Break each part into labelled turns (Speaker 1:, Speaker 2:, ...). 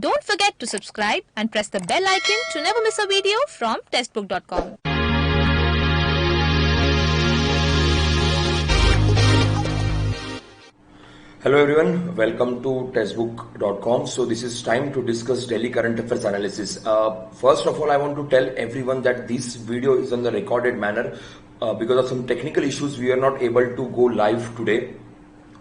Speaker 1: Don't forget to subscribe and press the bell icon to never miss a video from testbook.com.
Speaker 2: Hello everyone, welcome to testbook.com. So this is time to discuss daily current affairs analysis. First of all, I want to tell everyone that this video is on the recorded manner. Because of some technical issues, we are not able to go live today.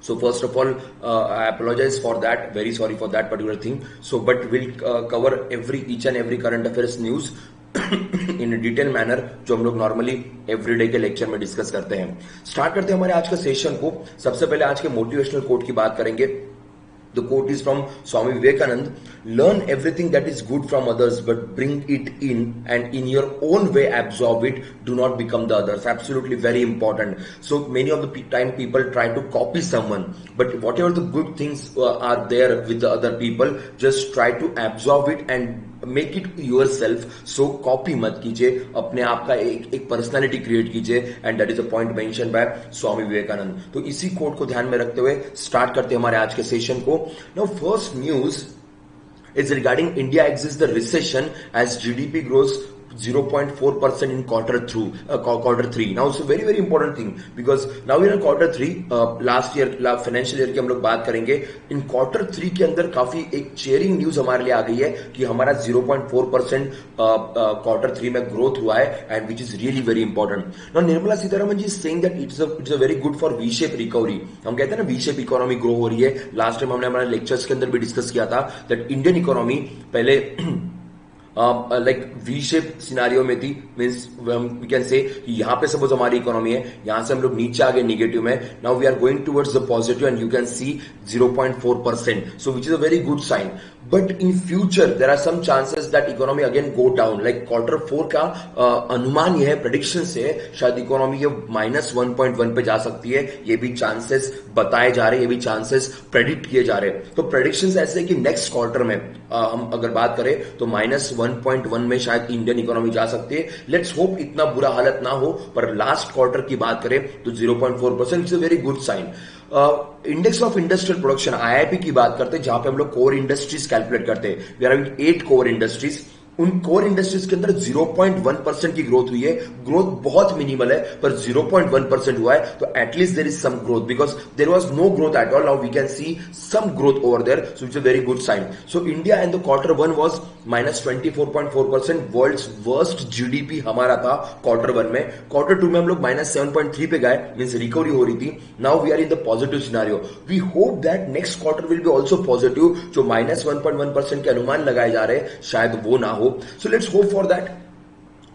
Speaker 2: So first of all, I apologize for that. Very sorry for that particular thing. So, but we'll cover each and every current affairs news in detail manner जो हम लोग normally everyday के lecture में discuss करते हैं. Start करते हैं हमारे आज का सेशन को. सबसे पहले आज के मोटिवेशनल कोट की बात करेंगे. The quote is from Swami Vivekanand. Learn everything that is good from others, but bring it in and in your own way absorb it. Do not become the others. Absolutely very important. So many of the time people try to copy someone, but whatever the good things are there with the other people, just try to absorb it and make it yourself. So copy मत कीजिए, अपने आप का एक personality create कीजिए. And that is a point mention by Swami Vivekananda. तो इसी coat को ध्यान में रखते हुए स्टार्ट करते हैं हमारे आज के सेशन को. Now first news is regarding India exits the recession as GDP grows 0.4% in quarter 3. Now it's a very very important thing because now we're in quarter 3. Last financial year की हम लोग बात करेंगे. इन क्वार्टर 3 के अंदर काफी एक चेयरिंग न्यूज हमारे लिए आ गई है कि हमारा 0.4% क्वार्टर 3 में ग्रोथ हुआ है and which is really very important. Now Nirmala Sitharaman ji saying that it's a very good for V shape recovery. हम कहते हैं ना वी शेप इकोनॉमी ग्रो हो रही है. लास्ट टाइम हमने हमारे लेक्चर्स के अंदर भी डिस्कस किया था दैट इंडियन इकोनॉमी पहले लाइक वी शेप सिनारियो में थी. मीन्स वी कैन से यहां पे सपोज हमारी इकोनॉमी है, यहां से हम लोग नीचे आ गए निगेटिव में. Now we are going towards the positive and you can see 0.4%. So which is a very good sign. But in future there are some chances that economy again go down. Like quarter 4 का अनुमान यह है, prediction से शायद economy ये -1.1 पे जा सकती है. ये भी चांसेस बताए जा रहे हैं, ये भी चांसेस प्रेडिक्ट किए जा रहे हैं. तो प्रेडिक्शन ऐसे है कि नेक्स्ट क्वार्टर में हम अगर बात करें तो -1.1 में शायद इंडियन इकोनॉमी जा सकती है. लेट्स होप इतना बुरा हालत ना हो, पर लास्ट क्वार्टर की बात करें तो 0.4% it's a very good sign. Index of industrial production IIP की बात करते हैं जहां पे हम लोग कोर इंडस्ट्रीज कैलकुलेट करते हैं. We are having 8 core industries. उन कोर इंडस्ट्रीज के अंदर 0.1% की ग्रोथ हुई है. ग्रोथ बहुत मिनिमल है पर 0.1% हुआ है. तो at least there is some growth because there was no growth at all. Now we can see some growth over there. So it's a very good sign. So India in the quarter 1 was -24.4%. World's worst GDP हमारा था quarter 1 में. Quarter 2 में हम लोग -7.3 पे गए. Means recovery हो रही थी. Now we are in the positive scenario. We hope that next quarter will be also positive. जो -1.1% के अनुमान लगाए जा रहे हैं शायद वो ना हो. So let's hope for that.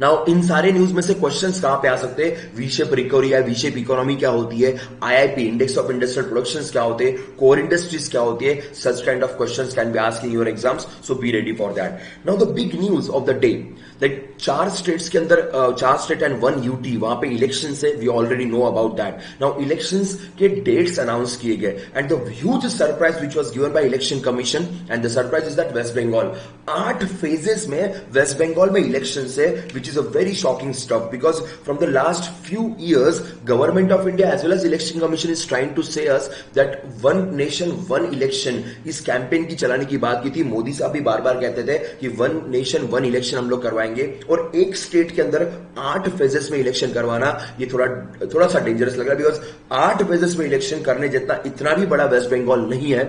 Speaker 2: Now in सारे न्यूज में से क्वेश्चंस कहां पे आ सकते हैं? वी शेप रिकवरी है, वी शेप इकोनॉमी क्या होती है, IIP index of industrial productions क्या होते हैं, कोर इंडस्ट्रीज क्या होती है. Such kind of questions can be asked in your exams. So be ready for that. Now the big news of the day that 4 states के अंदर 4 state and 1 UT वहां पे इलेक्शन है. We already know about that. Now elections के dates announce किए गए and the huge surprise which was given by election commission and the surprise is that West Bengal 8 phases में वेस्ट बंगाल में इलेक्शन है which is a very shocking stuff because from the last few years government of India as well as election commission is trying to say us that one nation one election इस campaign की चलाने की बात की थी. मोदी साहब भी बार बार कहते थे कि वन नेशन वन इलेक्शन हम लोग करवाएंगे और एक स्टेट के अंदर 8 फेजेस में इलेक्शन करवाना ये थोड़ा सा डेंजरस लग रहा है बिकॉज 8 फेजेस में इलेक्शन करने जितना इतना भी बड़ा वेस्ट बंगाल नहीं है.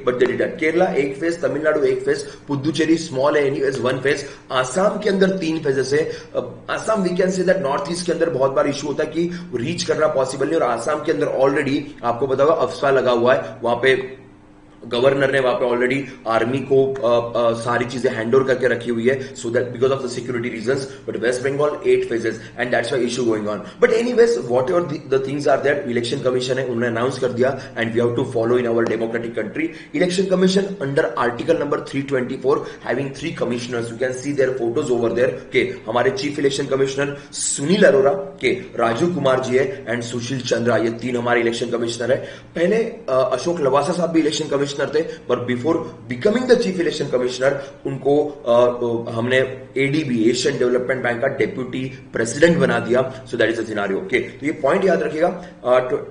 Speaker 2: But they did that. Kerala एक फेज, तमिलनाडु एक फेज, पुदुचेरी स्मॉल है एनीवेज 1 फेज, आसाम के अंदर 3 फेजेस है. Assam we can say that North East के अंदर बहुत बार इशू होता है कि रीच करना पॉसिबल नहीं. और आसाम के अंदर ऑलरेडी आपको पता होगा अफस्पा लगा हुआ है. वहां पे गवर्नर ने वहां पे ऑलरेडी आर्मी को सारी चीजें हैंड ओवर करके रखी हुई है. So that because of the security reasons. But West Bengal 8 phases and that's why issue going on. But anyways whatever the things are that election commission है उन्होंने अनाउंस कर दिया and we have to follow in our democratic country. Election commission under article number 324 having 3 commissioners. You can see their photos over there. के हमारे chief election commissioner Sunil Arora, के राजीव कुमार जी है and Sushil Chandra. ये 3 हमारे इलेक्शन कमिश्नर है. पहले अशोक लवासा साहब भी इलेक्शन कमिश्नर कमिश्नर थे, पर before becoming the chief election commissioner उनको हमने एडीबी, एशियन डेवलपमेंट बैंक का डेप्यूटी प्रेसिडेंट बना दिया. So that is a scenario. Okay, तो ये पॉइंट याद रखिएगा.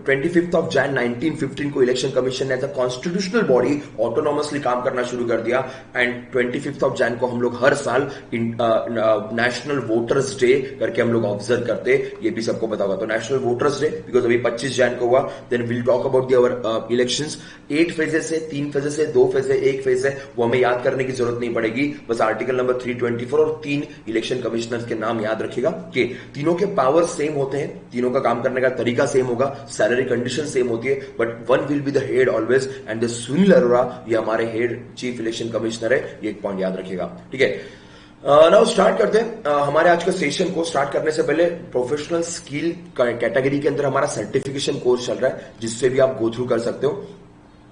Speaker 2: 25 ऑफ जैन 1915 को इलेक्शन कमीशन ने as a constitutional body autonomously काम करना शुरू कर दिया. एंड 25 ऑफ जैन को हम लोग हर साल नेशनल वोटर्स डे करके हम लोग ऑब्जर्व करते. ये भी सबको पता होगा. तो नेशनल वोटर्स डे बिकॉज अभी 25 जैन को हुआ. Then will talk about the elections. 8 phases है, 3 फेजेस है, 2 फेज है, 1 फेज है. वो हमें याद करने की जरूरत नहीं पड़ेगी. बस आर्टिकल नंबर 324 और 3 इलेक्शन कमिश्नर्स के नाम याद रखिएगा कि तीनों के पावर सेम होते हैं, तीनों का काम करने का तरीका सेम होगा, सैलरी कंडीशन सेम होती है, but one will be the head always. And the Sunil Arora ये हमारे हेड चीफ इलेक्शन कमिश्नर है. ये एक पॉइंट याद रखिएगा. ठीक है, नाउ स्टार्ट करते हैं. हमारे आज का सेशन को स्टार्ट करने से पहले प्रोफेशनल स्किल कैटेगरी के अंदर हमारा सर्टिफिकेशन कोर्स चल रहा है, जिससे भी आप गो थ्रू कर सकते हो.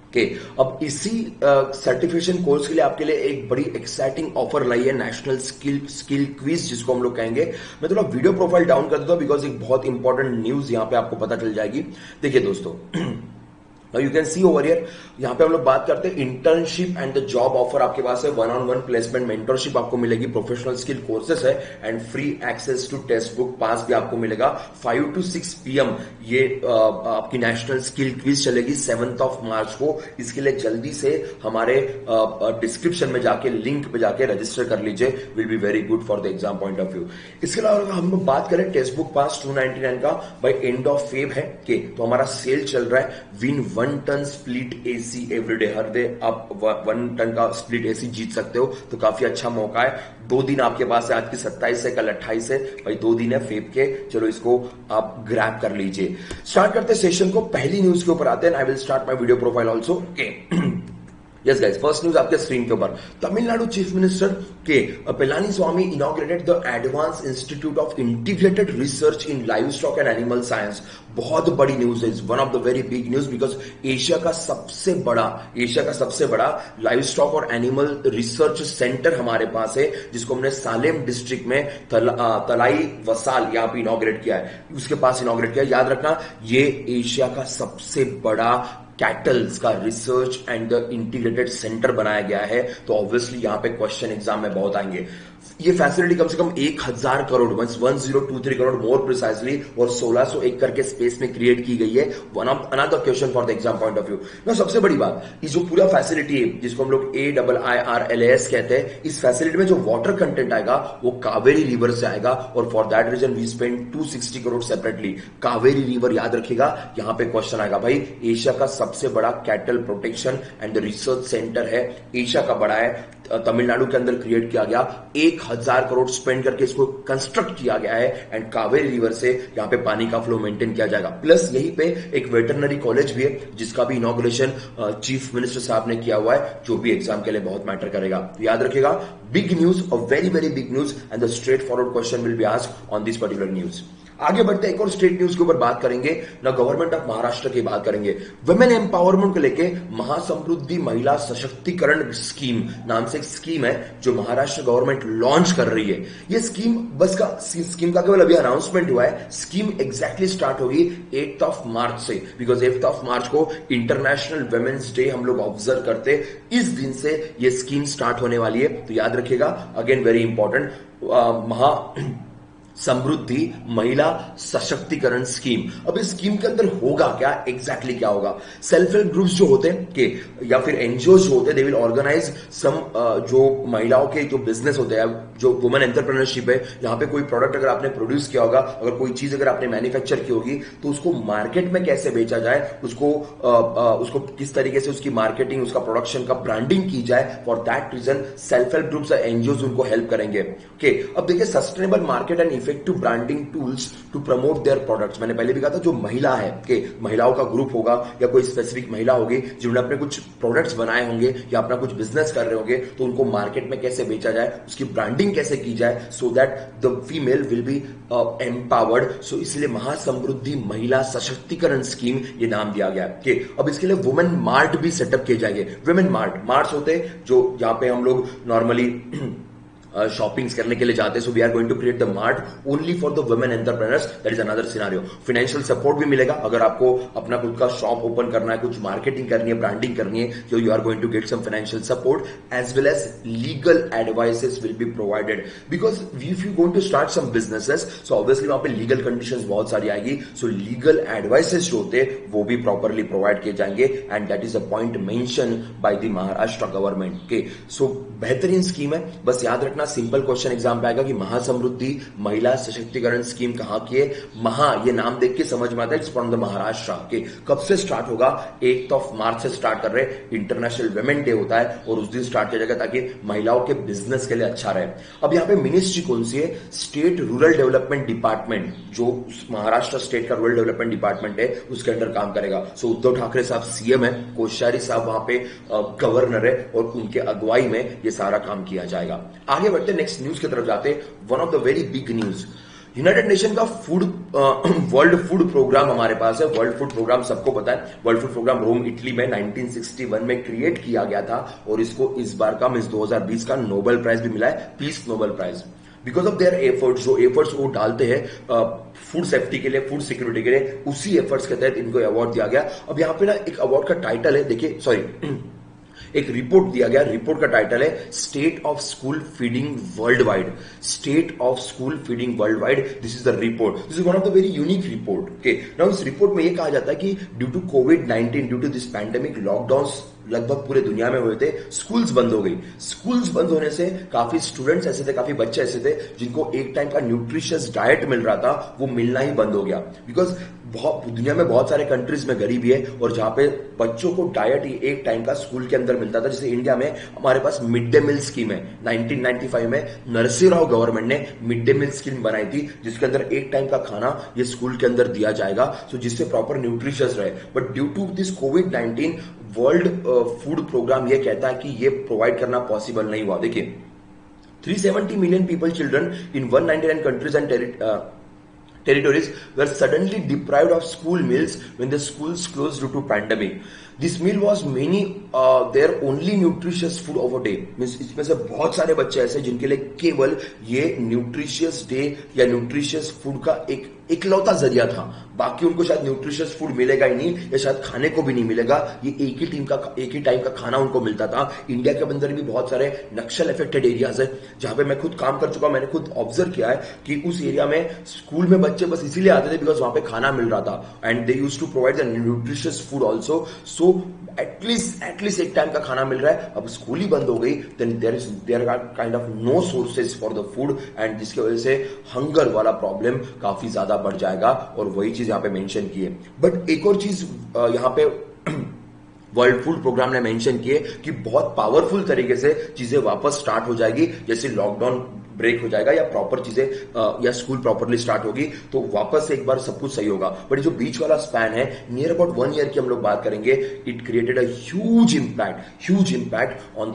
Speaker 2: ओके, अब इसी सर्टिफिकेशन कोर्स के लिए आपके लिए एक बड़ी एक्साइटिंग ऑफर लाई है, नेशनल स्किल क्विज जिसको हम लोग कहेंगे. मैं थोड़ा वीडियो प्रोफाइल डाउन कर देता हूं बिकॉज एक बहुत इंपॉर्टेंट न्यूज यहां पे आपको पता चल जाएगी. देखिए दोस्तों, you can see over here, यहां पे हम लोग बात करते हैं internship and the job offer आपके पास है. 1-on-1 प्लेसमेंट मेंटरशिप आपको मिलेगी, प्रोफेशनल स्किल कोर्सेस है and free access to textbook pass भी आपको मिलेगा. 5 to 6 PM ये आपकी नेशनल स्किल क्विज चलेगी 7th ऑफ मार्च को. इसके लिए जल्दी से हमारे डिस्क्रिप्शन में जाके लिंक पे जाके रजिस्टर कर लीजिए. Will be very good for the exam point of view. इसके अलावा हम लोग बात करें टेक्स्ट बुक पास 299 का बाय एंड ऑफ फेब है के, तो हमारा सेल चल रहा है. Win 1 ton split AC everyday, हर डे आप 1 टन का स्प्लिट एसी जीत सकते हो. तो काफी अच्छा मौका है. 2 दिन आपके पास है, आज की 27 है, कल 28 है, भाई 2 दिन है फेब के. चलो इसको आप ग्रैब कर लीजिए. स्टार्ट करते सेशन को. पहली न्यूज के ऊपर आते हैं. I will start my video profile also. Yes guys, first news आपके स्क्रीन के ऊपर. तमिलनाडु चीफ मिनिस्टर के Palaniswami inaugurated the advance institute of integrated research in live stock and animal science. बहुत बड़ी न्यूज है, one of the very big news because Asia का सबसे बड़ा लाइव स्टॉक और एनिमल रिसर्च सेंटर हमारे पास है, जिसको हमने सालेम डिस्ट्रिक्ट में तलाई वसाल यहां पे इनॉग्रेट किया है. उसके पास इनॉग्रेट किया. याद रखना, ये एशिया का सबसे बड़ा कैटल्स का research and the integrated centre बनाया गया है. तो ऑब्वियसली यहां पे क्वेश्चन एग्जाम में बहुत आएंगे. ये फैसिलिटी कम से कम 1000 करोड़ 1023 करोड़ मोर प्रिसाइसली और 1601 करके स्पेस में क्रिएट की गई है. One of another question for the exam point of view. ना सबसे बड़ी बात, ये जो पूरा फैसिलिटी है जिसको हम लोग AIIRLAS कहते हैं, इस फैसिलिटी में जो वाटर कंटेंट आएगा वो कावेरी रिवर से आएगा. और for that reason we spend 260 crore separately. Kaveri river याद रखिएगा, यहां पे क्वेश्चन आएगा. भाई एशिया का सबसे बड़ा cattle protection and the research centre है, एशिया का बड़ा है, तमिलनाडु के अंदर क्रिएट किया गया. 1000 करोड़ स्पेंड करके इसको कंस्ट्रक्ट किया गया है एंड कावेरी रिवर से यहां पे पानी का फ्लो मेंटेन किया जाएगा. प्लस यहीं पे एक वेटरनरी कॉलेज भी है जिसका भी इनॉग्रेशन चीफ मिनिस्टर साहब ने किया हुआ है, जो भी एग्जाम के लिए बहुत मैटर करेगा. तो याद रखिएगा, बिग न्यूज और very very big news and the straight forward question will be asked on this particular news. आगे बढ़ते एक और स्टेट न्यूज के ऊपर बात करेंगे ना. गवर्नमेंट ऑफ महाराष्ट्र की बात करेंगे. वुमेन एम्पावरमेंट को लेके महासमृद्धि महिला सशक्तिकरण स्कीम नाम से एक स्कीम है जो महाराष्ट्र गवर्नमेंट लॉन्च कर रही है. ये स्कीम स्कीम का केवल अभी अनाउंसमेंट हुआ है. स्कीम एग्जैक्टली स्टार्ट होगी 8th ऑफ मार्च से, बिकॉज 8th ऑफ मार्च को इंटरनेशनल वुमेन्स डे हम लोग ऑब्जर्व करते. इस दिन से ये स्कीम स्टार्ट होने वाली है. तो याद रखिएगा, अगेन वेरी इंपॉर्टेंट, समृद्धि महिला सशक्तिकरण स्कीम. अब इस स्कीम के अंदर होगा क्या, एग्जैक्टली क्या होगा? सेल्फ हेल्प ग्रुप्स जो होते हैं के या फिर एनजीओ जो होते हैं, दे विल ऑर्गेनाइज सम जो महिलाओं के जो बिजनेस होते हैं, जो वुमेन एंटरप्रेन्योरशिप है, यहां पे कोई प्रोडक्ट अगर आपने प्रोड्यूस किया होगा, अगर कोई चीज अगर आपने मैन्युफैक्चर की होगी, तो उसको मार्केट में कैसे बेचा जाए, उसको किस तरीके से उसकी मार्केटिंग, उसका प्रोडक्शन का ब्रांडिंग की जाए. For that reason self help groups NGO उनको हेल्प करेंगे. ओके, अब देखिए, sustainable market and effective branding tools to promote their products. मैंने पहले भी कहा था, जो महिला है कि महिलाओं का ग्रुप होगा या कोई स्पेसिफिक महिला होगी जिन्होंने अपने कुछ प्रोडक्ट्स बनाए होंगे या अपना कुछ बिजनेस कर रहे होंगे, तो उनको मार्केट में कैसे बेचा जाए, उसकी ब्रांडिंग कैसे की जाए, so that the female will be empowered. So इसलिए महासमृद्धि महिला सशक्तिकरण स्कीम ये नाम दिया गया है. अब इसके लिए वुमेन मार्ट भी सेटअप किए जाएंगे. वुमेन मार्ट होते हैं जो जहां पे हम लोग नॉर्मली शॉपिंग्स करने के लिए जाते हैं, so we are going to create the mart only for the women entrepreneurs, that is another scenario. Financial support भी मिलेगा अगर आपको अपना खुद का शॉप ओपन करना है, कुछ मार्केटिंग करनी है, ब्रांडिंग करनी है, so you are going to get some financial support as well as legal advices will be provided, because if you going to start some businesses, so obviously वहां पे legal conditions बहुत सारी आएगी, so legal advices जो होते हैं वो भी properly provide किए जाएंगे, and that is a point mentioned by the Maharashtra government। okay, so बेहतरीन स्कीम है। बस याद रखना, सिंपल क्वेश्चन एग्जाम पे आएगा कि महासमृद्धि महिला सशक्तिकरण स्कीम कहां की है। महा ये नाम देख के समझ में आता है इट्स फ्रॉम द महाराष्ट्र के। कब से स्टार्ट होगा? 8 मार्च से स्टार्ट कर रहे, इंटरनेशनल वुमेन डे होता है और उस दिन स्टार्ट किया जाएगा ताकि महिलाओं के बिजनेस के लिए अच्छा रहे। अब यहाँ पे मिनिस्ट्री कौन सी है? स्टेट रूरल डेवलपमेंट डिपार्टमेंट, जो महाराष्ट्र स्टेट का रूरल डेवलपमेंट डिपार्टमेंट है उसके अंडर काम करेगा। सो उद्धव ठाकरे साहब सीएम है, कोश्यारी साहब वहां पे गवर्नर है और उनके अगुवाई में ये सारा काम किया जाएगा। आगे बढ़ते नेक्स्ट न्यूज की तरफ जाते, one of the very big news, United Nation का फूड वर्ल्ड फूड प्रोग्राम हमारे पास है। वर्ल्ड फूड प्रोग्राम सबको पता है, world food programme Rome Italy में 1961 में क्रिएट किया गया था और इसको इस बार का 2020 का नोबेल प्राइज भी मिला है, peace Nobel prize, because of their efforts. जो एफर्ट्स वो डालते हैं फूड सेफ्टी के लिए, फूड सिक्योरिटी के लिए, उसी एफर्ट्स के तहत इनको अवार्ड दिया गया। अब यहाँ पे ना एक अवार्ड का टाइटल है, देखिए सॉरी एक रिपोर्ट दिया गया, रिपोर्ट का टाइटल है state of school feeding world wide. State of school feeding world wide, this is the report, this is one of the very unique report. Okay, now इस report में यह कहा जाता है कि ड्यू टू कोविड-19, due to this pandemic, lockdown लगभग पूरे दुनिया में हुए थे, स्कूल्स बंद हो गई। स्कूल्स बंद होने से काफी स्टूडेंट्स ऐसे थे, काफी बच्चे ऐसे थे जिनको एक टाइम का न्यूट्रिशियस डाइट मिल रहा था, वो मिलना ही बंद हो गया। बिकॉज दुनिया में बहुत सारे कंट्रीज में गरीबी है और जहां पे बच्चों को डाइट ही एक टाइम का स्कूल के अंदर मिलता था। जैसे इंडिया में हमारे पास मिड डे मील स्कीम है, 1995 में नरसिंह गवर्नमेंट ने मिड डे मील स्कीम बनाई थी, जिसके अंदर एक टाइम का खाना ये स्कूल के अंदर दिया जाएगा, सो जिससे प्रॉपर न्यूट्रिशियस रहे। बट ड्यू टू दिस कोविड-19 वर्ल्ड फूड प्रोग्राम ये कहता है कि ये प्रोवाइड करना पॉसिबल नहीं हुआ। देखिए 370 million people, children in 199 countries and territories were suddenly deprived of school meals when the schools closed due to pandemic. This meal was their only nutritious food of a day. Means इसमें से बहुत सारे बच्चे ऐसे जिनके लिए केवल ये न्यूट्रिशियस डे या न्यूट्रिशियस फूड का एक इकलौता जरिया था। बाकी उनको शायद न्यूट्रिशियस फूड मिलेगा ही नहीं या शायद खाने को भी नहीं मिलेगा। ये एक ही टाइम का खाना उनको मिलता था। इंडिया के अंदर भी बहुत सारे नक्सल इफेक्टेड एरियाज है जहां पे मैं खुद काम कर चुका, मैंने खुद ऑब्जर्व किया है कि उस एरिया में स्कूल में बच्चे बस इसीलिए आते थे बिकॉज वहां पे खाना मिल रहा था and they used to provide the nutritious food also. So at least एक टाइम का खाना मिल रहा है। अब स्कूल ही बंद हो गई, then there are kind of no sources for the food and जिसकी वजह से हंगर वाला प्रॉब्लम काफी ज्यादा बढ़ जाएगा और वही चीज यहां पे मेंशन की है। बट एक और चीज यहां पे वर्ल्ड फूड प्रोग्राम ने मेंशन की है कि बहुत पावरफुल तरीके से चीजें वापस स्टार्ट हो जाएगी, जैसे लॉकडाउन ब्रेक हो जाएगा या प्रॉपर चीजें या स्कूल प्रॉपरली स्टार्ट होगी तो वापस से एक बार सब कुछ सही होगा। बट जो बीच वाला स्पैन है नियर अबाउट 1 ईयर की हम लोग बात करेंगे, it created a huge impact on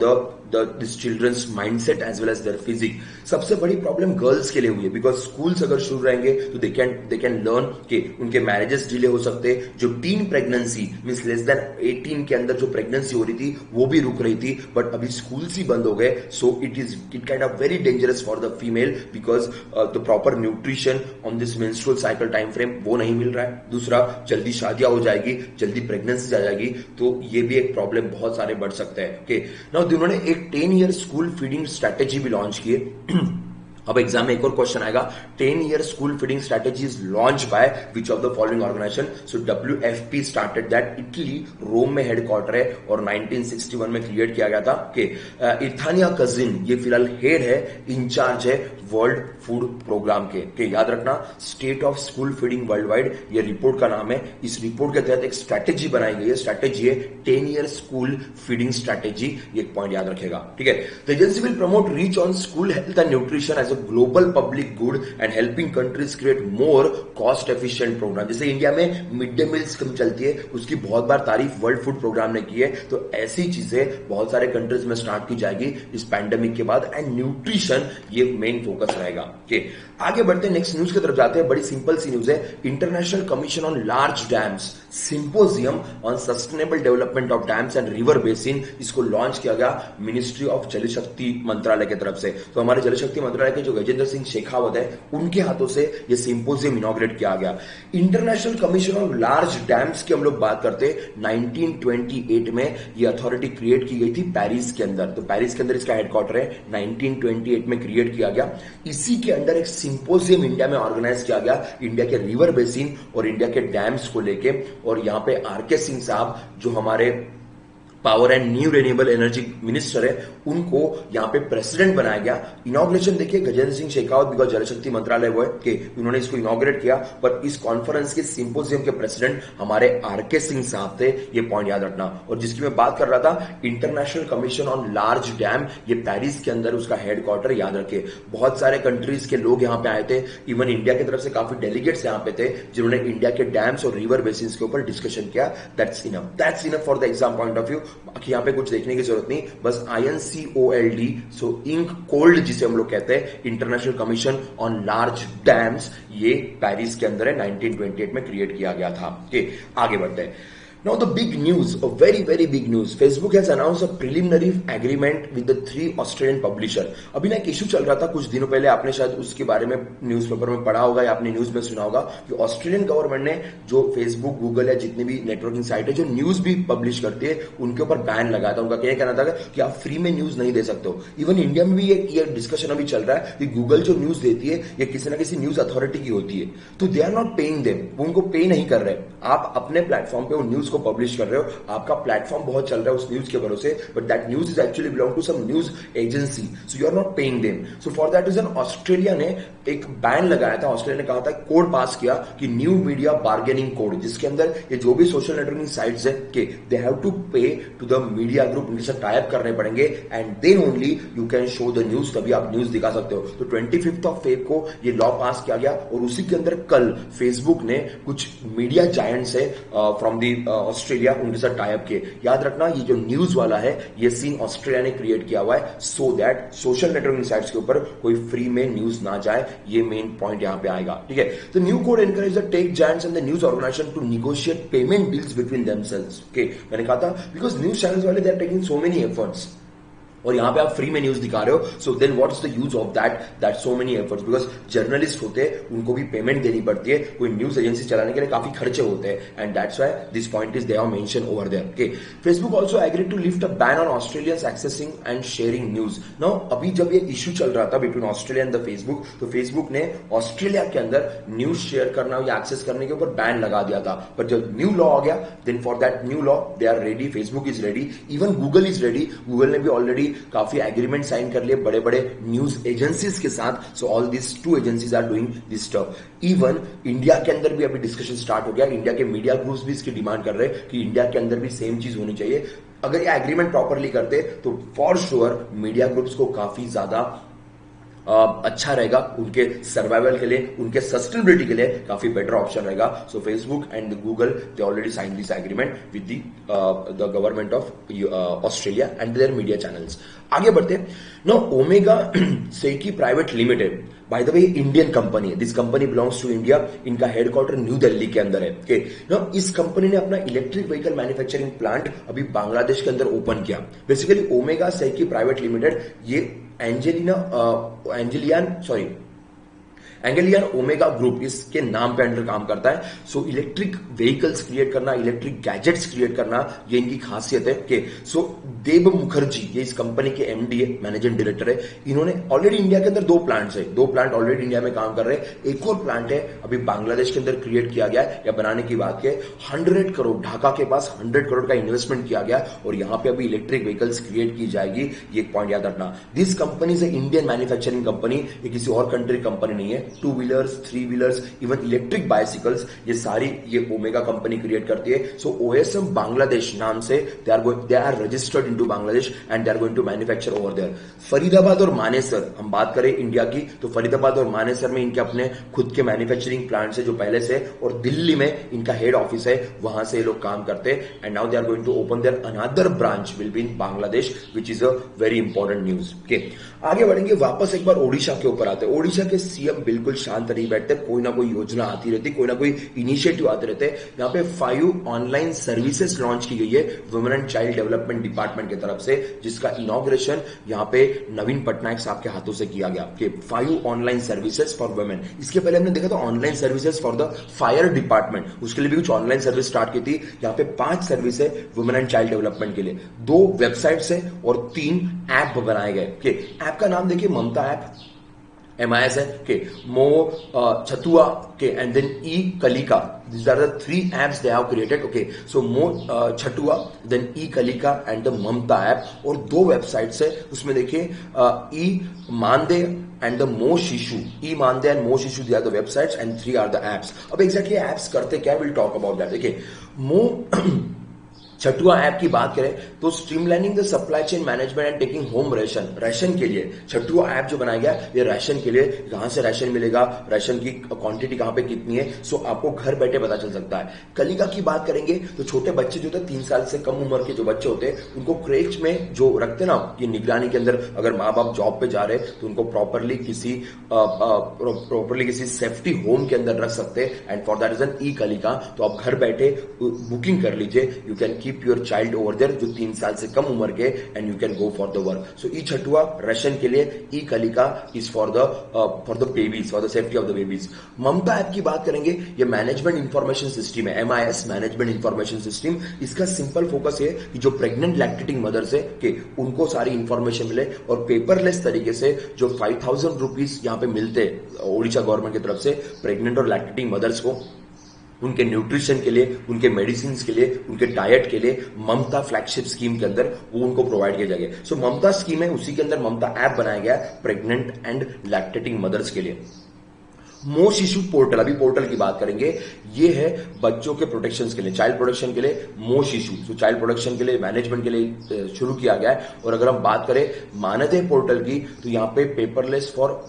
Speaker 2: this children's mindset as well as their physique. सबसे बड़ी प्रॉब्लम गर्ल्स के लिए हुई है बिकॉज स्कूल्स अगर शुरू रहेंगे तो दे कैन लर्न कि उनके मैरिजेस डिले हो सकते, जो tin pregnancy means less than 18 के अंदर जो प्रेगनेंसी हो रही थी वो भी रुक रही थी, बट अभी स्कूल्स ही बंद हो गए। So it kind of very dangerous for the female because the proper nutrition on this menstrual cycle time frame वो नहीं मिल रहा है। दूसरा, जल्दी शादियां हो जाएगी, जल्दी प्रेगनेंसी आ जाएगी, तो ये भी एक प्रॉब्लम बहुत सारे बढ़ सकते हैं। ओके, नाउ उन्होंने एक 10 ईयर स्कूल फीडिंग स्ट्रेटेजी भी लॉन्च की है। अब एग्जाम में एक और क्वेश्चन आएगा, 10 year school feeding strategy is launch by which of the following organization? So WFP started that, Italy Rome में हेडक्वार्टर है और 1961 में क्रिएट किया गया था। इर्थानिया कजिन ये फिलहाल हेड है, इंचार्ज है वर्ल्ड फूड प्रोग्राम के। याद रखना, state of school feeding world wide ये रिपोर्ट का नाम है। इस रिपोर्ट के तहत एक स्ट्रैटेजी बनाई गई है, स्ट्रैटेजी है 10 ईयर स्कूल फीडिंग स्ट्रैटेजी, ये एक पॉइंट याद रखेगा। ठीक है, the agency will promote reach on school health and nutrition as a global public good and helping countries create more cost efficient programme. जैसे इंडिया में मिड डे मील स्कीम चलती है, उसकी बहुत बार तारीफ वर्ल्ड फूड प्रोग्राम ने की है, तो ऐसी चीजें बहुत सारे कंट्रीज में स्टार्ट की जाएगी इस पैंडेमिक के बाद, एंड न्यूट्रिशन ये मेन फोकस रहेगा। ओके, आगे बढ़ते हैं, नेक्स्ट न्यूज की तरफ जाते हैं। बड़ी सिंपल सी न्यूज है, international commission on large dams symposium on sustainable development of dams and river basin, इसको लॉन्च किया गया मिनिस्ट्री ऑफ जल शक्ति मंत्रालय की तरफ से। तो हमारे जल शक्ति मंत्रालय के जो गजेंद्र सिंह शेखावत है, उनके हाथों से ये सिंपोजियम इनॉग्रेट किया गया। International commission on large dams की हम लोग बात करते हैं, 1928 में ये अथॉरिटी क्रिएट की गई थी पेरिस के अंदर। तो पेरिस के अंदर इसका हेडक्वार्टर है, 1928 में क्रिएट किया गया। इसी के अंदर एक सिंपोजियम इंडिया में ऑर्गेनाइज किया गया, इंडिया के रिवर बेसिन और इंडिया के डैम्स को लेके। और यहां पे आर.के. सिंह साहब जो हमारे power and new renewable energy minister है, उनको यहां पे प्रेसिडेंट बनाया गया। इनॉग्रेशन देखिए गजेंद्र सिंह शेखावत, बिकॉज जल शक्ति मंत्रालय वो है कि उन्होंने इसको इनॉग्रेट किया, पर इस कॉन्फ्रेंस के सिंपोजियम के प्रेसिडेंट हमारे आर.के. सिंह साहब थे, ये पॉइंट याद रखना। और जिसकी मैं बात कर रहा था, international commission on large dam, ये पेरिस के अंदर उसका हेडक्वार्टर, याद रखिए। बहुत सारे कंट्रीज के लोग यहां पे आए थे, इवन इंडिया की तरफ से काफी डेलीगेट्स यहां पे थे, जिन्होंने इंडिया के डैम्स और रिवर बेसिन के ऊपर डिस्कशन किया। That's enough for the exam point of view. बाकी यहां पे कुछ देखने की जरूरत नहीं, बस INCOLD, सो इंक कोल्ड जिसे हम लोग कहते हैं, international commission on large dams, ये पेरिस के अंदर है, 1928 में क्रिएट किया गया था। आगे बढ़ते हैं। Now the big news, a very big news. Facebook has announced a preliminary agreement with the 3 Australian publisher. अभी ना एक इशू चल रहा था कुछ दिनों पहले, आपने शायद उसके बारे में न्यूज़पेपर में पढ़ा होगा या आपने न्यूज में सुना होगा कि ऑस्ट्रेलियन गवर्नमेंट ने जो फेसबुक, गूगल या जितनी भी नेटवर्किंग साइट है जो न्यूज भी पब्लिश करती है, उनके ऊपर बैन लगाया था। उनका क्या कहना था कि आप फ्री में न्यूज नहीं दे सकते हो। इवन इंडिया में भी ये डिस्कशन अभी चल रहा है कि गूगल जो न्यूज देती है ये किसी ना किसी न्यूज अथॉरिटी की होती है, तो they are not paying them, वो उनको पे नहीं कर रहे। आप अपने प्लेटफॉर्म पे वो न्यूज को पब्लिश कर रहे हो, आपका प्लेटफॉर्म बहुत चल रहा है उस न्यूज के भरोसे, but that news is actually belong to some news agency, so you are not paying them. So for that reason Australia ने एक बैन लगाया था। ऑस्ट्रेलिया ने कहा था, कोड पास किया कि न्यू मीडिया बार्गेनिंग कोड, जिसके अंदर ये जो भी सोशल नेटवर्किंग साइट्स है कि they have to pay to the media group, उनके साथ टाइप करने पड़ेंगे, and then only you can show the news, तभी आप न्यूज दिखा सकते हो। तो 25 Feb को ये लॉ पास किया गया, और उसी के अंदर कल फेसबुक ने कुछ मीडिया जायंट्स है फ्रॉम दी ऑस्ट्रेलिया, उनके साथ टाइप किए। याद रखना, ये जो न्यूज वाला है ये सीन ऑस्ट्रेलिया ने क्रिएट किया हुआ है, so that social networking sites के ऊपर कोई फ्री में न्यूज ना जाए, ये मेन पॉइंट यहां पे आएगा। ठीक है, तो new code encourage the tech giants and the news organisation to negotiate payment deals between themselves. Okay, मैंने कहा था बिकॉज न्यूज चैनल्स वाले they are taking so many efforts, और यहां पे आप फ्री में न्यूज दिखा रहे हो, so then what's the use of that so many efforts, because journalist होते हैं, उनको भी पेमेंट देनी पड़ती है, कोई न्यूज एजेंसी चलाने के लिए काफी खर्चे होते हैं, and that's why this point is there mention over there. Okay, Facebook also agreed to lift a ban on Australians accessing and sharing news. Now अभी जब ये इश्यू चल रहा था between Australia and the Facebook, तो Facebook ने Australia के अंदर न्यूज शेयर करना या एक्सेस करने के ऊपर बैन लगा दिया था, पर जब न्यू लॉ आ गया, then for that new law they are ready, Facebook is ready, even Google is ready. Google ने भी ऑलरेडी काफी एग्रीमेंट साइन कर लिए बड़े बड़े न्यूज एजेंसीज के साथ, so all this 2 agencies are doing this stuff. Even India के अंदर भी अभी डिस्कशन स्टार्ट हो गया, इंडिया के मीडिया ग्रुप्स भी इसकी डिमांड कर रहे हैं कि इंडिया के अंदर भी सेम चीज होनी चाहिए। अगर ये एग्रीमेंट प्रॉपरली करते तो फॉर श्योर मीडिया ग्रुप्स को काफी ज्यादा अच्छा रहेगा, उनके सर्वाइवल के लिए, उनके सस्टेनेबिलिटी के लिए काफी बेटर ऑप्शन रहेगा। So Facebook and Google they already sign this agreement with the government of Australia and their media channels. आगे बढ़ते हैं। No Omega Seiki private limited, by the way Indian company है, this company belongs to India, इनका headquarter New Delhi के अंदर है। Okay, no इस company ने अपना इलेक्ट्रिक व्हीकल मैन्युफैक्चरिंग प्लांट अभी बांग्लादेश के अंदर ओपन किया। Basically omega Seiki private limited ये एंगलियन ओमेगा ग्रुप इसके नाम पे अंडर काम करता है। सो इलेक्ट्रिक व्हीकल्स क्रिएट करना, इलेक्ट्रिक गैजेट्स क्रिएट करना, ये इनकी खासियत है। कि सो देब मुखर्जी ये इस कंपनी के एमडी है, मैनेजिंग डायरेक्टर है। इन्होंने ऑलरेडी इंडिया के अंदर 2 प्लांट्स है, 2 प्लांट ऑलरेडी इंडिया में काम कर रहे हैं, एक और प्लांट है अभी बांग्लादेश के अंदर क्रिएट किया गया है या बनाने की बात की। 100 करोड़, ढाका के पास 100 करोड़ का इन्वेस्टमेंट किया गया और यहां पे अभी इलेक्ट्रिक व्हीकल्स क्रिएट की जाएगी। ये एक पॉइंट याद रखना। This company is Indian manufacturing company, ये किसी और कंट्री कंपनी नहीं है। हैं, 2 wheelers, 3 wheelers, even electric bicycles, ये सारी ये ओमेगा कंपनी क्रिएट करती है. सो OSM बांग्लादेश नाम से they are registered into Bangladesh and they are going to manufacture over there. Faridabad और मानेसर, हम बात करें इंडिया की तो फरीदाबाद और मानेसर में इनके अपने खुद के मैन्युफैक्चरिंग प्लांट्स है जो पहले से, और दिल्ली में इनका हेड ऑफिस है, वहां से ये लोग काम करते हैं. And now they are going to open their another branch will be in Bangladesh, which is a very important news. Okay, आगे बढ़ेंगे. वापस एक बार ओडिशा के ऊपर आते हैं. ओडिशा के सीएम बिल्कुल शांत नहीं बैठते, कोई ना कोई योजना आती रहती, कोई ना कोई इनिशिएटिव आते रहते. यहाँ पे 5 ऑनलाइन सर्विसेज लॉन्च की गई है women and child development department की तरफ से, जिसका इनॉग्रेशन यहाँ पे नवीन पटनायक साहब के हाथों से किया गया. 5 ऑनलाइन सर्विसेज फॉर वुमेन. इसके पहले हमने देखा था online services for the fire department, उसके लिए भी कुछ ऑनलाइन सर्विस स्टार्ट की थी. यहाँ पे 5 सर्विस है वुमेन एंड चाइल्ड डेवलपमेंट के लिए, 2 वेबसाइट्स है और 3 ऐप बनाए गए. ऐप का नाम देखिए ममता ऐप, MIS है. मो Chhatua and then e-Kalika. These are the 3 apps they have created. So Mo Chatua, then e-Kalika and the Mamta app. और 2 वेबसाइट्स है, उसमें देखिए e-Mande and the Mo Shishu. e-Mande and Mo Shishu, they are the websites and 3 are the apps. अब exactly apps करते क्या, we'll talk about that. देखिए Mo Chhathua app की बात करें तो streamlining the supply chain management and taking home ration के लिए छठुआ ऐप जो बनाया गया, ये राशन के लिए, कहां से राशन मिलेगा, राशन की क्वांटिटी कहां पे कितनी है, सो आपको घर बैठे पता चल सकता है. कलिका की बात करेंगे तो छोटे बच्चे जो होते हैं, 3 साल से कम उम्र के जो बच्चे होते हैं, उनको क्रेच में जो रखते ना, ये निगरानी के अंदर, अगर माँ बाप जॉब पे जा रहे तो उनको प्रॉपरली किसी सेफ्टी होम के अंदर रख सकते हैं. And for that reason e-Kalika, तो आप घर बैठे बुकिंग कर लीजिए. You can keep your child over there जो 3 साल से कम उम्र के, and you can go for the work. So छठुआ राशन के लिए, e-Kalika is for the babies, for the safety of the babies. Mamata app की बात करेंगे, ये मैनेजमेंट इंफॉर्मेशन सिस्टम है, MIS मैनेजमेंट इंफॉर्मेशन सिस्टम. इसका सिंपल फोकस है कि जो प्रेग्नेंट लैक्टेटिंग मदर्स है कि उनको सारी इंफॉर्मेशन मिले, और पेपरलेस तरीके से जो 5,000 रुपीज यहां पे मिलते ओडिशा गवर्नमेंट की तरफ से प्रेग्नेंट और लैक्टेटिंग मदर्स को, उनके न्यूट्रिशन के लिए, उनके मेडिसिन के लिए, उनके डाइट के लिए, ममता फ्लैगशिप स्कीम के अंदर वो उनको प्रोवाइड किया जाएगा. सो ममता स्कीम है, उसी के अंदर ममता ऐप बनाया गया प्रेग्नेंट एंड लैक्टेटिंग मदर्स के लिए. मो शिशु पोर्टल, अभी पोर्टल की बात करेंगे, ये है बच्चों के प्रोटेक्शन के लिए, चाइल्ड प्रोटेक्शन के लिए मो शिशु. तो चाइल्ड प्रोटेक्शन के लिए, मैनेजमेंट के लिए शुरू किया गया है. और अगर हम बात करें मानदेय पोर्टल की, तो यहां पे पेपरलेस फॉर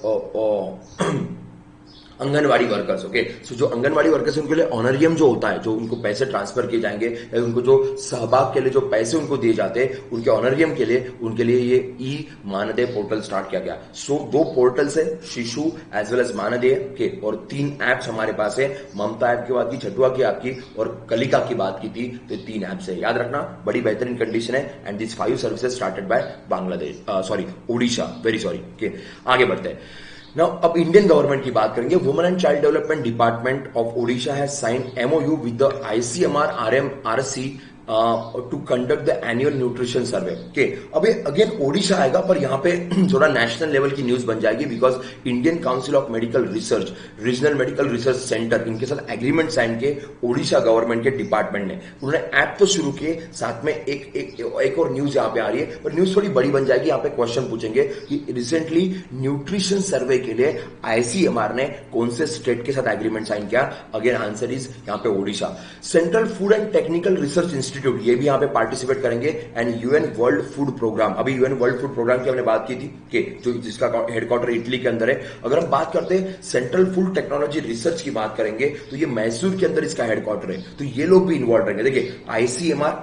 Speaker 2: आंगनवाड़ी वर्कर्स. सो जो आंगनवाड़ी वर्कर्स उनके लिए ऑनरियम जो होता है, जो उनको पैसे ट्रांसफर किए जाएंगे, या उनको जो सहभाग के लिए जो पैसे उनको दिए जाते हैं, उनके ऑनरियम के लिए, उनके लिए ये मानदेय पोर्टल स्टार्ट किया गया. सो 2 पोर्टल्स है, शिशु एज वेल एज मानदेय के, और 3 एप्स हमारे पास है. ममता ऐप की बात की, छठुआ की आपकी, और कलिका की बात की थी, तो 3 एप्स है. याद रखना, बड़ी बेहतरीन कंडीशन है. And this 5 services started by Odisha, very sorry. आगे बढ़ते हैं. Now, अब इंडियन गवर्नमेंट की बात करेंगे. Women and child development department of Odisha has signed MOU with the ICMR RMRC to conduct the annual nutrition survey. अब अगेन ओडिशा आएगा, पर यहां पे थोड़ा नेशनल लेवल की न्यूज बन जाएगी, because Indian council of medical research, regional medical research centre, इनके साथ एग्रीमेंट साइन किए ओडिशा गवर्नमेंट के डिपार्टमेंट ने. उन्होंने ऐप तो शुरू किए, साथ में एक और न्यूज यहां पे आ रही है, पर न्यूज थोड़ी बड़ी बन जाएगी. यहां पे क्वेश्चन पूछेंगे कि रिसेंटली न्यूट्रिशन सर्वे के लिए ICMR ने कौन से स्टेट के साथ एग्रीमेंट साइन किया. अगेन आंसर इज यहां पे Odisha. Central food and technical research institute, ये भी यहां पे पार्टिसिपेट करेंगे. And UN world food programme, अभी UN वर्ल्ड फूड प्रोग्राम की हमने बात की थी कि जो जिसका हेडक्वार्टर इटली के अंदर है. अगर हम बात करते हैं सेंट्रल फूड टेक्नोलॉजी रिसर्च की बात करेंगे, तो ये मैसूर के अंदर इसका हेडक्वार्टर है. तो ये लोग भी इन्वॉल्व रहेंगे. देखिए ICMR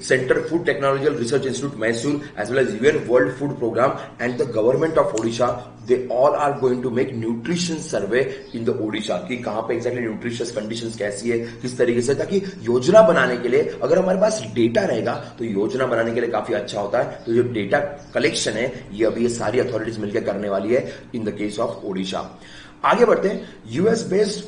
Speaker 2: Center Food Technological Research Institute Mysore, as well as UN World Food Program and the government of Odisha, they all are going to make nutrition survey in the Odisha कि कहां पे exactly nutritious conditions कैसी है, किस तरीके से, ताकि योजना बनाने के लिए अगर हमारे पास डेटा रहेगा तो योजना बनाने के लिए काफी अच्छा होता है. तो जो डेटा कलेक्शन है, ये अभी ये सारी अथॉरिटीज मिलकर करने वाली है in the case of Odisha. आगे बढ़ते हैं. US based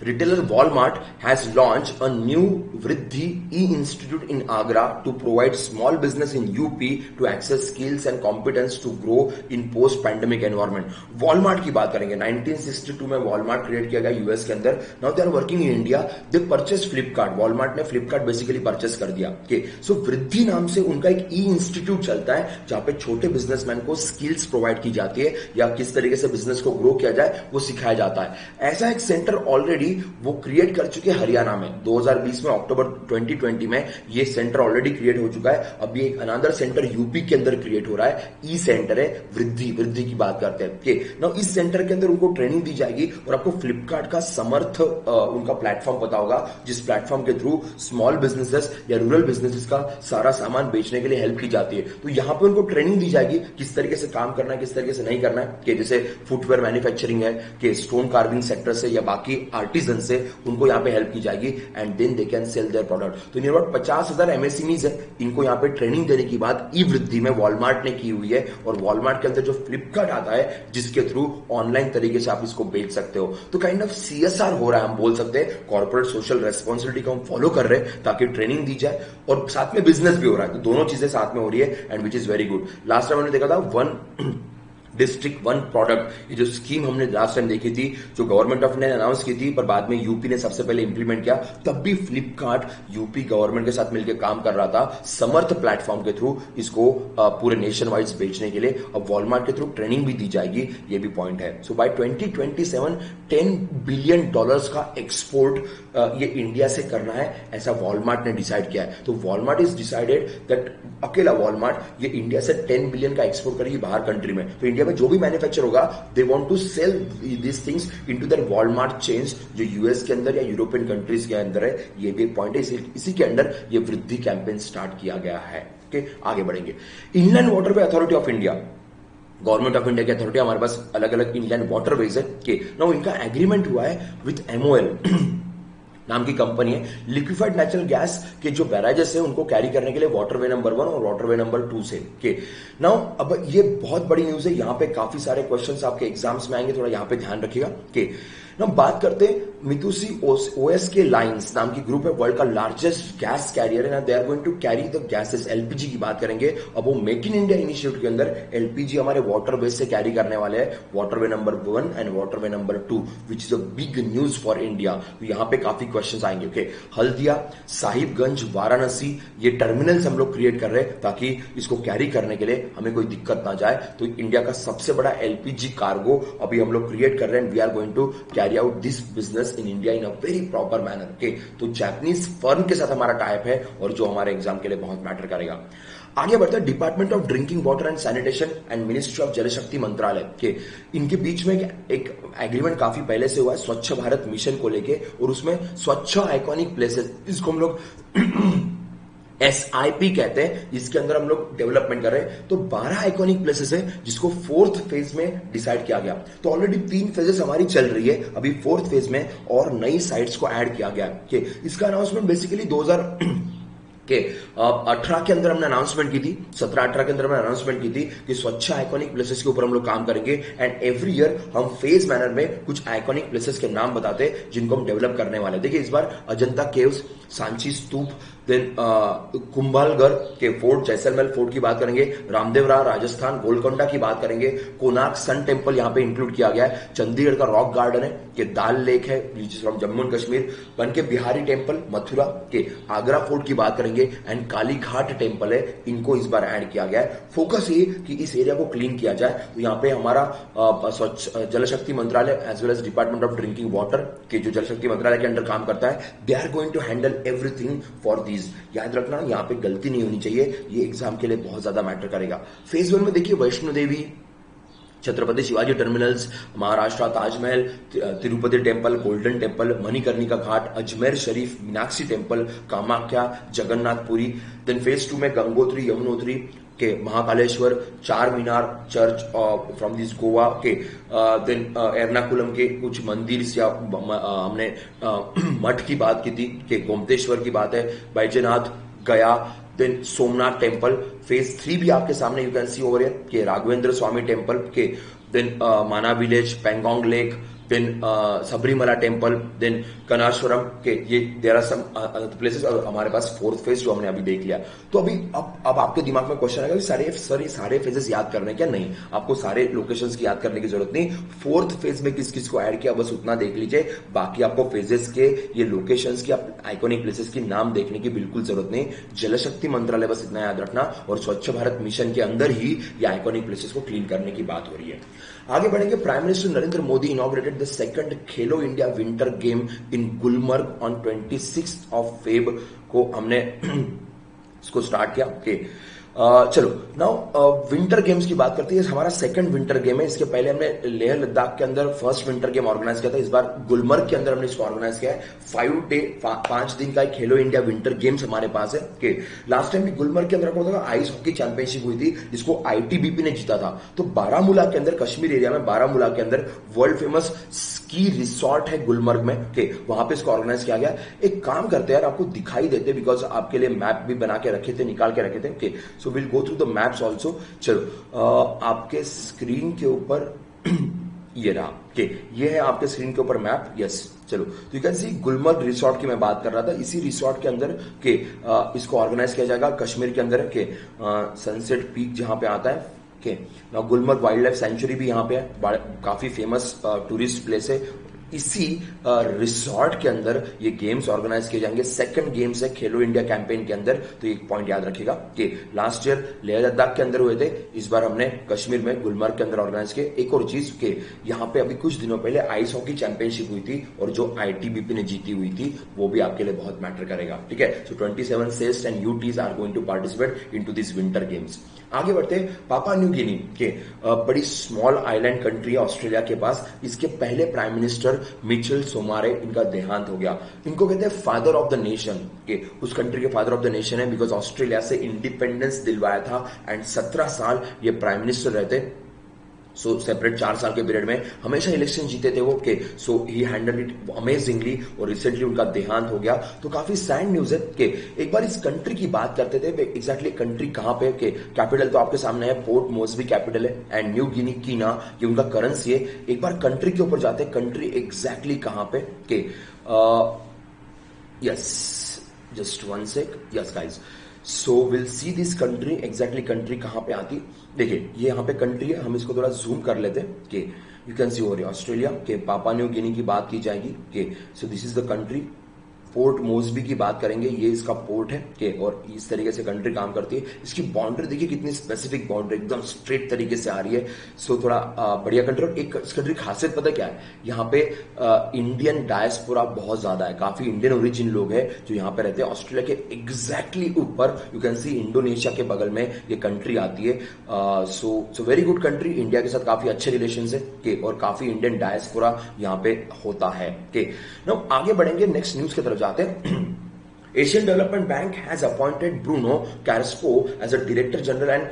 Speaker 2: Retailer Walmart has launched a new Vriddhi E-Institute in Agra to provide small business in UP to access skills and competence to grow in post-pandemic environment. Walmart की बात करेंगे, 1962 में Walmart create किया गया US के अंदर. Now they are working in India. They purchased Flipkart. Walmart ने Flipkart basically purchase कर दिया. Okay, so वृद्धि नाम से उनका एक E-Institute चलता है जहां पे छोटे बिजनेसमैन को स्किल्स प्रोवाइड की जाती है या किस तरीके से बिजनेस को ग्रो किया जाए वो सिखाया जाता है. ऐसा एक सेंटर ऑलरेडी वो क्रिएट कर चुके हरियाणा में. 2020 में अक्टूबर 2020 में ये सेंटर ऑलरेडी क्रिएट हो चुका है. अभी एक अनदर सेंटर यूपी के अंदर क्रिएट हो रहा है. ई सेंटर है वृद्धि की बात करते हैं. ओके, नाउ इस सेंटर के अंदर उनको ट्रेनिंग दी जाएगी और आपको फ्लिपकार्ट का समर्थ उनका प्लेटफॉर्म पता होगा जिस प्लेटफॉर्म के थ्रू स्मॉल बिजनेसेस या रूरल बिजनेसेस का सारा सामान बेचने के लिए हेल्प की जाती है. तो यहां पे उनको ट्रेनिंग दी जाएगी किस तरीके से काम करना है, किस तरीके से नहीं करना है. कि जैसे फुटवेयर मैन्युफैक्चरिंग है, कि स्टोन कार्विंग सेक्टर से या बाकी आर्टिजन से उनको यहां पे हेल्प की जाएगी and then they can sell their product. तो नियर अबाउट 50,000 एमएसएमईज है. इनको यहां पे ट्रेनिंग देने की बात ई वृद्धि में वॉलमार्ट ने की हुई है और वॉलमार्ट के अंदर जो फ्लिपकार्ट आता है जिसके थ्रू ऑनलाइन तरीके से आप इसको बेच सकते हो. तो काइंड ऑफ सीएसआर हो रहा है, हम बोल सकते हैं कॉर्पोरेट सोशल रेस्पॉन्सिबिलिटी को हम फॉलो कर रहे हैं ताकि ट्रेनिंग दी जाए और साथ में बिजनेस भी हो रहा है. तो दोनों चीजें साथ में हो रही है and which is very good. Last time हमने देखा था वन डिस्ट्रिक्ट वन प्रोडक्ट, ये जो स्कीम हमने लास्ट टाइम देखी थी जो गवर्नमेंट ऑफ इंडिया ने अनाउंस की थी पर बाद में यूपी ने सबसे पहले इंप्लीमेंट किया. तब भी फ्लिपकार्ट यूपी गवर्नमेंट के साथ मिलकर काम कर रहा था समर्थ प्लेटफॉर्म के थ्रू इसको पूरे नेशन वाइड बेचने के लिए. अब वॉलमार्ट के थ्रू ट्रेनिंग भी दी जाएगी, ये भी पॉइंट है. सो बाय 2027 $10 बिलियन का एक्सपोर्ट ये इंडिया से करना है ऐसा वॉलमार्ट ने डिसाइड किया है. तो वॉलमार्ट इज डिसाइडेड दैट अकेला वॉलमार्ट ये इंडिया से 10 बिलियन का एक्सपोर्ट करेगी बाहर कंट्री में. तो इंडिया में जो भी मैन्युफैक्चर होगा they want to sell this things into their Walmart chains जो यूएस के अंदर या यूरोपियन कंट्रीज के अंदर है. ये भी एक पॉइंट है. इसी के अंदर ये वृद्धि कैंपेन स्टार्ट किया गया है. ओके, आगे बढ़ेंगे. Inland waterway authority of India, government of India की अथॉरिटी, हमारे पास अलग अलग इंडियन वाटरवेज है. के नाउ इनका एग्रीमेंट हुआ है विथ एमओएल नाम की कंपनी है. लिक्विफाइड नेचुरल गैस के जो बैराजेस है उनको कैरी करने के लिए वाटरवे नंबर 1 और वाटरवे नंबर 2 से. के नाउ अब ये बहुत बड़ी न्यूज है. यहां पे काफी सारे क्वेश्चंस आपके एग्जाम्स में आएंगे, थोड़ा यहां पे ध्यान रखिएगा. के ना बात करते हैं मितुसी ओएस के लाइंस नाम की ग्रुप है, वर्ल्ड का लार्जेस्ट गैस कैरियर है ना. They are going to carry the gases. LPG की बात करेंगे. अब वो मेक इन इंडिया इनिशिएटिव के अंदर एलपीजी हमारे वाटरवे से कैरी करने वाले हैं. Waterway number 1 and waterway number 2 which is a big news for India. तो यहां पे काफी क्वेश्चंस आएंगे. ओके, हल्दिया, साहिबगंज, वाराणसी ये टर्मिनल्स हम लोग क्रिएट कर रहे हैं ताकि इसको कैरी करने के लिए हमें कोई दिक्कत ना जाए. तो इंडिया का सबसे बड़ा एलपीजी कार्गो अभी हम लोग क्रिएट कर रहे हैं. We are going to carry out this business in India in a very proper manner. Okay, तो जापानीज फर्म के साथ हमारा टाइप है और जो हमारे एग्जाम के लिए बहुत मैटर करेगा. आगे बढ़ते हैं. Department of drinking water and sanitation and ministry of जल शक्ति मंत्रालय के इनके बीच में एक एग्रीमेंट काफी पहले से हुआ है स्वच्छ भारत मिशन को लेके और उसमें स्वच्छ आइकॉनिक प्लेसेस, इसको हम लोग SIP कहते हैं, इसके अंदर हम लोग डेवलपमेंट कर रहे हैं. तो 12 आइकॉनिक प्लेसेस है जिसको 4th फेज में डिसाइड किया गया. तो ऑलरेडी 3 फेजेस हमारी चल रही है, अभी 4th फेज में और नई साइट्स को ऐड किया गया है. इसका अनाउंसमेंट बेसिकली 2018 के अंदर हमने अनाउंसमेंट की थी. 17-18 के अंदर हमने अनाउंसमेंट की थी कि स्वच्छ आइकॉनिक प्लेसेस के ऊपर हम लोग काम करेंगे एंड एवरी ईयर हम फेज मैनर में कुछ आइकॉनिक प्लेसेस के नाम बताते हैं जिनको हम डेवलप करने वाले. देखिए इस बार अजंता केव्स, सांची स्तूप, देन कुंभलगढ़ के फोर्ट, जैसलमेर फोर्ट की बात करेंगे, रामदेवरा राजस्थान, गोलकोंडा की बात करेंगे, कोनार्क सन टेम्पल यहां पे इंक्लूड किया गया है, चंडीगढ़ का रॉक गार्डन है, कि दाल लेक है फ्रॉम जम्मू एंड कश्मीर, बनके बिहारी टेम्पल मथुरा के, आगरा फोर्ट की बात करेंगे एंड काली घाट टेम्पल है. इनको इस बार ऐड किया गया है. फोकस ये कि इस एरिया को क्लीन किया जाए. तो यहाँ पे हमारा स्वच्छ Jal Shakti Mantralaya as well as department of drinking water के जो जल शक्ति मंत्रालय के अंडर काम करता है, they are going to handle everything for these. याद रखना यहाँ पे गलती नहीं होनी चाहिए, ये एग्जाम के लिए बहुत ज्यादा मैटर करेगा. फेज 1 में देखिए Vaishno Devi, Chhatrapati Shivaji terminals, Maharashtra Taj Mahal, Tirupati temple, golden temple, Manikarnika ghat, Ajmer Sharif, Meenakshi temple, Kamakhya, Jagannathpuri. Then phase 2 में गंगोत्री, यमुनोत्री के, Mahakaleshwar, Char Minar church from this Goa के, देन एर्नाकुलम के कुछ मंदिर या हमने मठ की बात की थी कि गोमतेश्वर की बात है, बैजनाथ, गया, देन सोमनाथ टेम्पल. फेज 3 भी आपके सामने you can see over here कि राघवेंद्र स्वामी टेम्पल के, then Mana village, Pangong lake, then Sabarimala temple, then Kanashwaram के, ये देयर आर सम प्लेसेस। और हमारे पास फोर्थ फेज जो हमने अभी देख लिया। तो अभी अब आपके दिमाग में क्वेश्चन आएगा ये सारे फेजेस याद करने क्या? नहीं, आपको सारे लोकेशंस की याद करने की जरूरत नहीं। फोर्थ फेज में किस किस को ऐड किया बस उतना देख लीजिए। बाकी आपको फेजेस के ये लोकेशंस की, आइकॉनिक प्लेसेस की नाम देखने की बिल्कुल जरूरत नहीं। जल शक्ति मंत्रालय बस इतना याद रखना, और स्वच्छ भारत मिशन के अंदर ही ये आइकॉनिक प्लेसेस को क्लीन करने की बात हो रही है। आगे बढ़ेंगे। Prime minister Narendra Modi inaugurated the second Khelo India winter game in Gulmarg on 26 Feb को हमने इसको स्टार्ट किया। ओके, चलो नाउ विंटर गेम्स की बात करते हैं। हमारा सेकंड विंटर गेम है। इसके पहले हमने लेह लद्दाख के अंदर फर्स्ट विंटर गेम ऑर्गेनाइज किया था। इस बार गुलमर्ग के अंदर हमने इसको ऑर्गेनाइज किया है। 5 दिन का खेलो इंडिया विंटर गेम्स हमारे पास है। ओके, लास्ट टाइम भी गुलमर्ग के अंदर होता था आइस हॉकी चैंपियनशिप हुई थी, जिसको आईटीबीपी ने जीता था। तो बारामूला के अंदर, कश्मीर एरिया में बारामूला के अंदर वर्ल्ड फेमस स्की रिसॉर्ट है गुलमर्ग में। ओके, वहां पे इसको ऑर्गेनाइज किया गया। एक काम करते हैं यार, आपको दिखाई देते बिकॉज आपके लिए मैप भी बना के रखे थे, निकाल के रखे थे। Okay, so will go through the maps also. चलो आपके स्क्रीन के ऊपर ये रहा। ओके, ये है आपके स्क्रीन के ऊपर मैप। यस, चलो तो you can C Gulmarg resort की मैं बात कर रहा था। इसी रिसोर्ट के अंदर के इसको ऑर्गेनाइज किया जाएगा कश्मीर के अंदर के सनसेट पीक जहां पे आता है। Okay, now Gulmarg wild life sanctuary भी यहाँ पे है, काफी फेमस टूरिस्ट प्लेस है। इसी रिसोर्ट के अंदर ये गेम्स ऑर्गेनाइज किए जाएंगे। सेकंड गेम्स है खेलो इंडिया कैंपेन के अंदर। तो एक पॉइंट याद रखिएगा कि लास्ट ईयर लेह लद्दाख के अंदर हुए थे, इस बार हमने कश्मीर में गुलमर्ग के अंदर ऑर्गेनाइज किए। एक और चीज के यहाँ पे अभी कुछ दिनों पहले आइस हॉकी चैंपियनशिप हुई थी, और जो आईटीबीपी ने जीती हुई थी वो भी आपके लिए बहुत मैटर करेगा। ठीक है, so 27 states and UTs are going to participate into this winter games. आगे बढ़ते हैं। पापा न्यू गिनी के बड़ी स्मॉल आइलैंड कंट्री है ऑस्ट्रेलिया के पास। इसके पहले प्राइम मिनिस्टर मिचेल सोमारे, इनका देहांत हो गया। इनको कहते हैं फादर ऑफ द नेशन के, उस कंट्री के फादर ऑफ द नेशन है बिकॉज ऑस्ट्रेलिया से इंडिपेंडेंस दिलवाया था एंड 17 साल ये प्राइम मिनिस्टर रहते। सो सेपरेट 4 साल के पीरियड में हमेशा इलेक्शन जीते थे वो। के सो ही हैंडल इट अमेजिंगली, और रिसेंटली उनका देहांत हो गया। तो काफी सैड न्यूज है कि एक बार इस कंट्री की बात करते थे। एग्जैक्टली कंट्री कहां पे के, कैपिटल तो आपके सामने है, पोर्ट मोस्बी कैपिटल है, एंड न्यू गिनी कीना ये उनका करेंसी है। एक बार कंट्री के ऊपर जाते हैं, कंट्री एग्जैक्टली कहां पे के, yes just one sec, yes guys, so will see this country exactly country कहां पे आती। देखिए ये यहां पे कंट्री है, हम इसको थोड़ा जूम कर लेते हैं कि you can see over Australia के पापा न्यू गिनी की बात की जाएगी कि so this is the country. Port Moresby की बात करेंगे, ये इसका पोर्ट है के, और इस तरीके से कंट्री काम करती है। इसकी बाउंड्री देखिए कितनी स्पेसिफिक बाउंड्री, एकदम स्ट्रेट तरीके से आ रही है। सो थोड़ा बढ़िया कंट्री। और एक इस कंट्री की खासियत पता क्या है, यहाँ पे इंडियन डायस्पोरा बहुत ज्यादा है, काफी इंडियन ओरिजिन लोग हैं जो यहाँ पे रहते हैं। ऑस्ट्रेलिया के एग्जैक्टली ऊपर यू कैन सी इंडोनेशिया के बगल में ये कंट्री आती है। So very good country, India के साथ काफी अच्छे रिलेशन है के, और काफी इंडियन डायस्पोरा यहाँ पे होता है के। नाउ आगे बढ़ेंगे, नेक्स्ट न्यूज की तरफ जाते हैं। Asian Development Bank has appointed Bruno Carrasco as a Director General and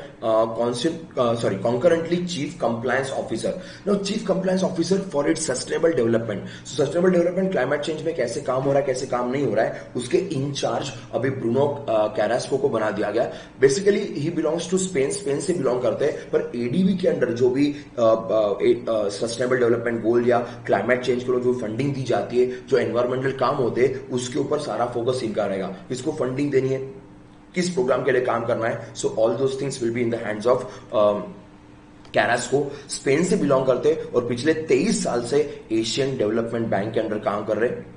Speaker 2: concurrently Chief Compliance Officer. Now, Chief Compliance Officer for its sustainable development. So, sustainable development, climate change में कैसे काम हो रहा है, कैसे काम नहीं हो रहा है, उसके इंचार्ज अभी ब्रूनो कैरास्को को बना दिया गया। Basically he belongs to Spain, Spain से बिलोंग करते हैं, पर एडीबी के अंदर जो भी सस्टेनेबल डेवलपमेंट गोल या क्लाइमेट चेंज के लिए जो फंडिंग दी जाती है, जो एनवायरमेंटल काम होते हैं, उसके ऊपर सारा फोकस इनका रहेगा। किसको फंडिंग देनी है, किस प्रोग्राम के लिए काम करना है। So all those things will be in the hands of Carrasco. Spain से बिलोंग करते और पिछले 23 साल से एशियन डेवलपमेंट बैंक के अंदर काम कर रहे,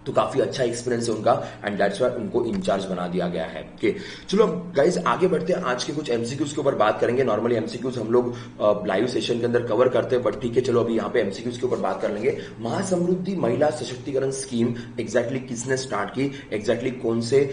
Speaker 2: तो काफी अच्छा एक्सपीरियंस है उनका, एंड दैट्स व्हाई उनको इंचार्ज बना दिया गया है। ओके, चलो गाइज आगे बढ़ते हैं। आज के कुछ एमसीक्यूज के ऊपर बात करेंगे। नॉर्मली एमसीक्यूज हम लोग लाइव सेशन के अंदर कवर करते हैं, बट ठीक है, चलो अभी यहाँ पे एमसीक्यूज के ऊपर बात कर लेंगे। महासमृद्धि महिला सशक्तिकरण स्कीम एग्जैक्टली किसने स्टार्ट की, एग्जैक्टली कौन से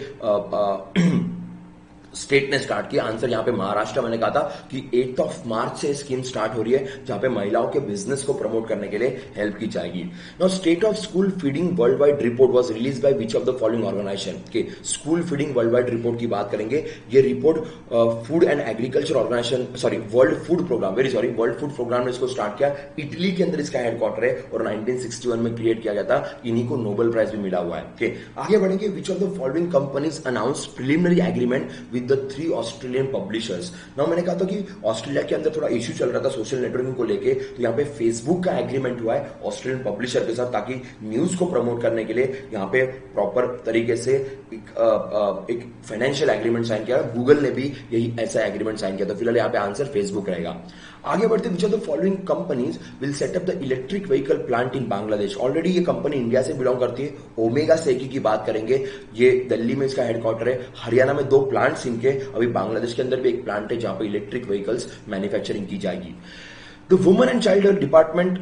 Speaker 2: स्टेट ने स्टार्ट किया। आंसर यहाँ पे महाराष्ट्र, मैंने कहा था कि 8 मार्च से स्कीम स्टार्ट हो रही है, जहां पे महिलाओं के बिजनेस को प्रमोट करने के लिए हेल्प की जाएगी। Now state of school feeding world wide report was released by which of the following organisation. के school feeding world wide report की बात करेंगे। ये report food and agriculture organisation world food programme ने इसको स्टार्ट किया। इटली के अंदर इसका हेडक्वार्टर है और 1961 में क्रिएट किया गया था। इन्हीं को नोबेल प्राइज भी मिला हुआ है। आगे बढ़ेंगे। विच of the following companies announce preliminary agreement with the 3 Australian publishers. Now मैंने कहा था कि ऑस्ट्रेलिया के अंदर थोड़ा इश्यू चल रहा था सोशल नेटवर्किंग को लेके, तो यहाँ पे फेसबुक का एग्रीमेंट हुआ है ऑस्ट्रेलियन पब्लिशर के साथ, ताकि न्यूज को प्रमोट करने के लिए यहाँ पे प्रॉपर तरीके से एक फाइनेंशियल एग्रीमेंट साइन किया। गूगल ने भी यही ऐसा एग्रीमेंट साइन किया था। फिलहाल यहाँ पे आंसर फेसबुक रहेगा। आगे बढ़ते, which are the following companies will set up the electric vehicle plant in Bangladesh. Already ये कंपनी इंडिया से बिलोंग करती है। ओमेगा सेकी की बात करेंगे, ये दिल्ली में इसका हेडक्वार्टर है। हरियाणा में 2 प्लांट्स इनके, अभी बांग्लादेश के अंदर भी एक प्लांट है जहां पे इलेक्ट्रिक व्हीकल्स मैन्युफैक्चरिंग की जाएगी। The Women and Child Department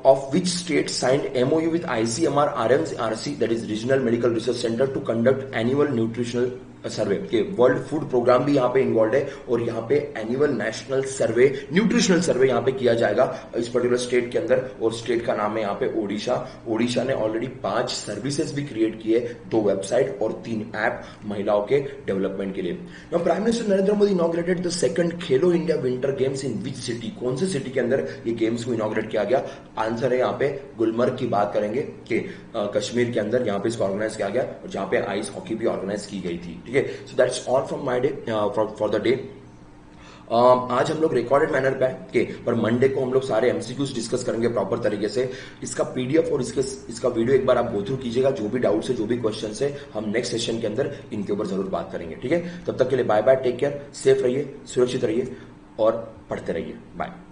Speaker 2: of which state signed MOU with ICMR RMRC, that is Regional Medical Research Center, to conduct annual nutritional सर्वे के वर्ल्ड फूड प्रोग्राम भी यहाँ पे इन्वॉल्व है, और यहाँ पे एनुअल नेशनल सर्वे, न्यूट्रिशनल सर्वे यहाँ पे किया जाएगा इस पर्टिकुलर स्टेट के अंदर, और स्टेट का नाम है यहाँ पे ओडिशा। ओडिशा ने ऑलरेडी 5 सर्विसेज भी क्रिएट किए, 2 वेबसाइट और 3 ऐप महिलाओं के डेवलपमेंट के लिए। Now prime minister Narendra Modi inaugurated the second Khelo India winter games in which city. कौन से सिटी के अंदर ये गेम्स को इनॉग्रेट किया गया? आंसर है यहाँ पे गुलमर्ग की बात करेंगे कि कश्मीर के अंदर यहाँ पे इसको ऑर्गेनाइज किया गया, और जहां पे आइस हॉकी भी ऑर्गेनाइज की गई थी। So that's all from my day for the day. आज हम लोग रिकॉर्डेड मैनर पे है, पर मंडे को हम लोग सारे एमसीक्यूज डिस्कस करेंगे प्रॉपर तरीके से। इसका पीडीएफ और इसका वीडियो एक बार आप गो थ्रू कीजिएगा। जो भी डाउट्स है, जो भी क्वेश्चन है, हम नेक्स्ट सेशन के अंदर इनके ऊपर जरूर बात करेंगे। ठीक है, तब तक के लिए bye bye, take care, safe रहिए, सुरक्षित रहिए और पढ़ते रहिए। बाय।